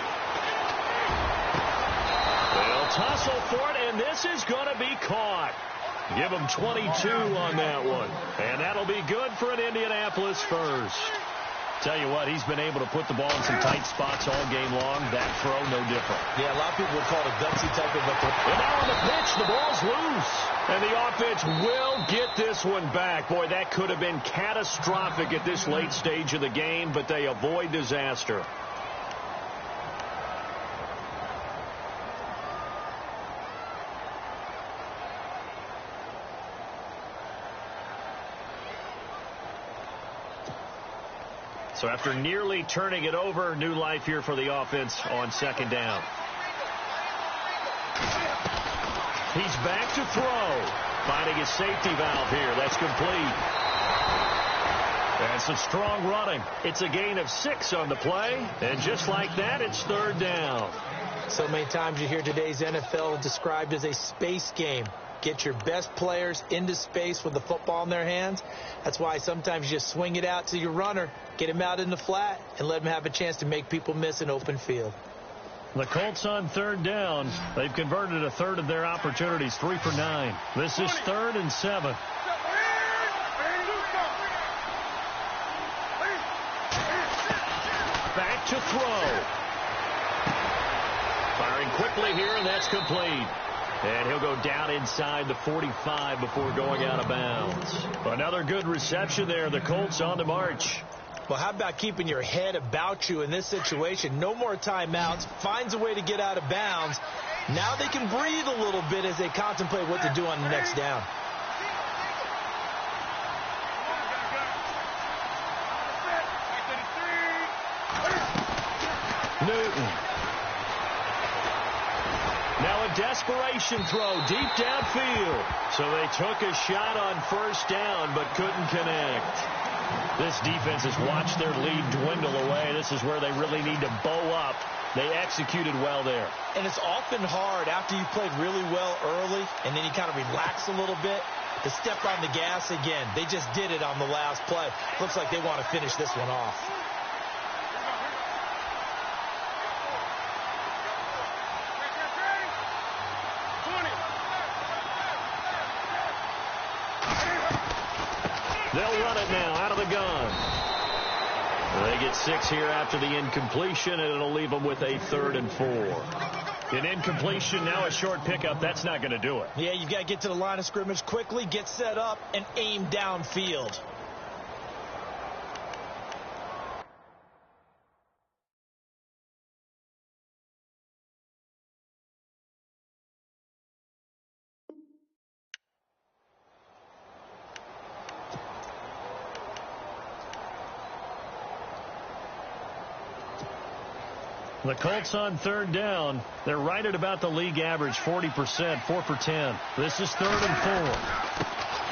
They'll tussle for it, and this is going to be caught. Give them 22 on that one. And that'll be good for an Indianapolis first. Tell you what, he's been able to put the ball in some tight spots all game long. That throw, no different. Yeah, a lot of people would call it a gutsy type of a throw. And now on the pitch, the ball's loose. And the offense will get this one back. Boy, that could have been catastrophic at this late stage of the game, but they avoid disaster. So after nearly turning it over, new life here for the offense on 2nd down. He's back to throw. Finding his safety valve here. That's complete. That's some strong running. It's a gain of 6 on the play. And just like that, it's 3rd down. So many times you hear today's NFL described as a space game. Get your best players into space with the football in their hands. That's why sometimes you just swing it out to your runner, get him out in the flat, and let him have a chance to make people miss an open field. The Colts on 3rd down. They've converted a 1/3 of their opportunities, 3 for 9. This is 3rd and 7. Back to throw. Firing quickly here, and that's complete. And he'll go down inside the 45 before going out of bounds. Another good reception there. The Colts on the march. Well, how about keeping your head about you in this situation? No more timeouts. Finds a way to get out of bounds. Now they can breathe a little bit as they contemplate what to do on the next down. Newton. Now a desperation throw deep downfield. So they took a shot on first down but couldn't connect. This defense has watched their lead dwindle away. This is where they really need to bow up. They executed well there. And it's often hard after you played really well early and then you kind of relax a little bit to step on the gas again. They just did it on the last play. Looks like they want to finish this one off. They'll run it now out of the gun. They get 6 here after the incompletion, and it'll leave them with a 3rd and 4. An incompletion, now a short pickup. That's not going to do it. Yeah, you got to get to the line of scrimmage quickly, get set up, and aim downfield. The Colts on 3rd down. They're right at about the league average, 40%, 4 for 10. This is 3rd and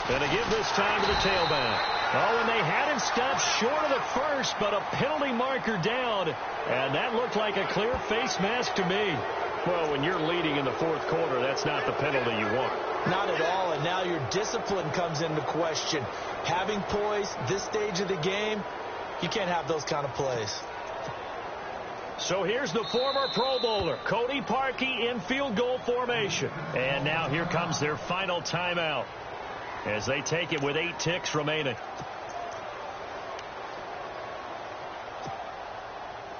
4. And they give this time to the tailback. Oh, and they had him stopped short of the first, but a penalty marker down. And that looked like a clear face mask to me. Well, when you're leading in the 4th quarter, that's not the penalty you want. Not at all, and now your discipline comes into question. Having poise this stage of the game, you can't have those kind of plays. So here's the former Pro Bowler, Cody Parkey, in field goal formation. And now here comes their final timeout as they take it with 8 ticks remaining.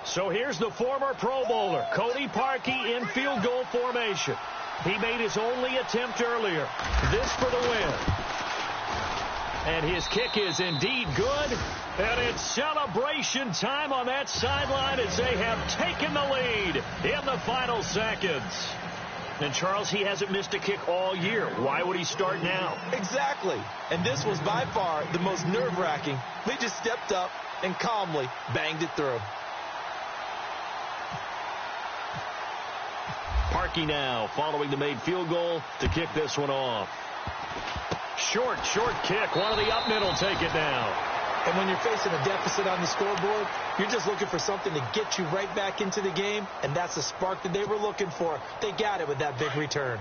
So here's the former Pro Bowler, Cody Parkey, in field goal formation. He made his only attempt earlier. This for the win. And his kick is indeed good. And it's celebration time on that sideline as they have taken the lead in the final seconds. And, Charles, he hasn't missed a kick all year. Why would he start now? Exactly. And this was by far the most nerve-wracking. They just stepped up and calmly banged it through. Parkey now following the made field goal to kick this one off. Short kick. One of the up middle take it down. And when you're facing a deficit on the scoreboard, you're just looking for something to get you right back into the game, and that's the spark that they were looking for. They got it with that big return.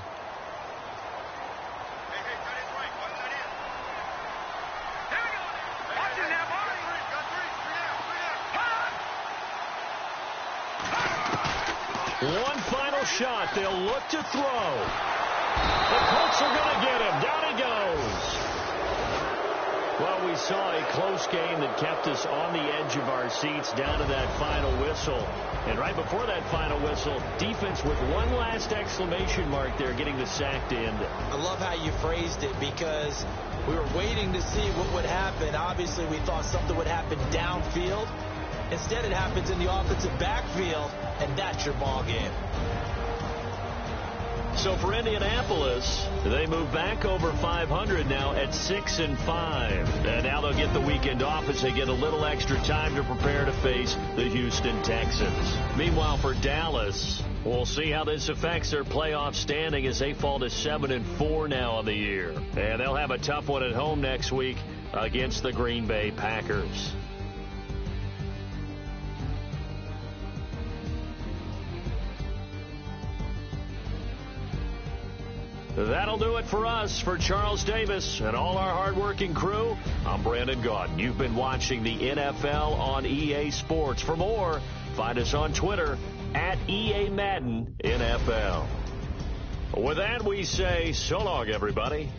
One final shot. They'll look to throw. The Colts are going to get him. Down he goes. Well, we saw a close game that kept us on the edge of our seats down to that final whistle. And right before that final whistle, defense with one last exclamation mark there, getting the sack to end it. I love how you phrased it because we were waiting to see what would happen. Obviously, we thought something would happen downfield. Instead, it happens in the offensive backfield, and that's your ball game. So for Indianapolis, they move back over 500 now at 6-5. And now they'll get the weekend off as they get a little extra time to prepare to face the Houston Texans. Meanwhile, for Dallas, we'll see how this affects their playoff standing as they fall to 7-4 now on the year. And they'll have a tough one at home next week against the Green Bay Packers. That'll do it for us. For Charles Davis and all our hardworking crew, I'm Brandon Gaudin. You've been watching the NFL on EA Sports. For more, find us on Twitter at EA Madden NFL. With that, we say so long, everybody.